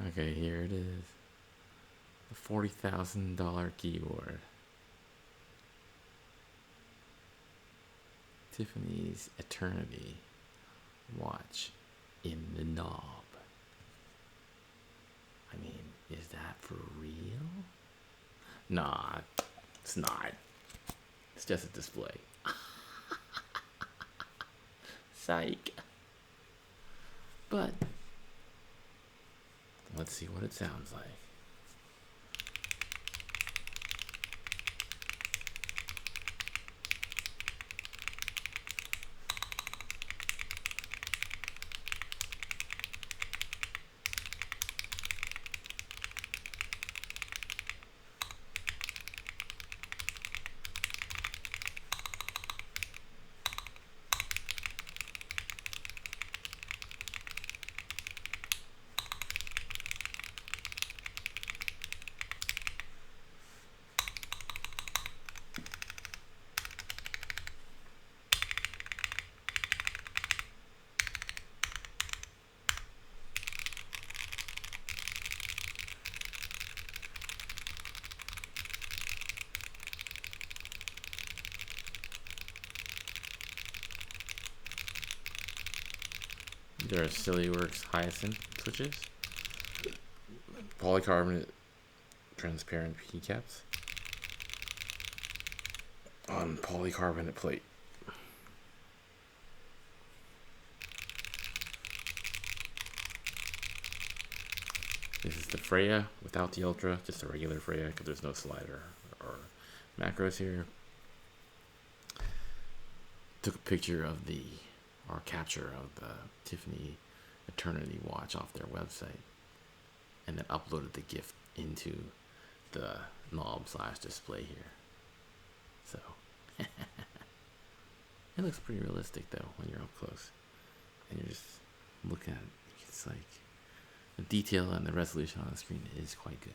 Okay, here it is. The $40,000 keyboard. Tiffany's Eternity watch in the knob. I mean, is that for real? Nah, it's not. It's just a display. Psych. But let's see what it sounds like. There are Sillyworks Hyacinth switches, polycarbonate transparent keycaps on polycarbonate plate. This is the Freya without the Ultra, just a regular Freya because there's no slider or macros here. Took a picture of the, or capture of the Tiffany Eternity watch off their website and then uploaded the GIF into the knob / display here. So it looks pretty realistic though when you're up close and you're just looking at it. It's like the detail and the resolution on the screen is quite good.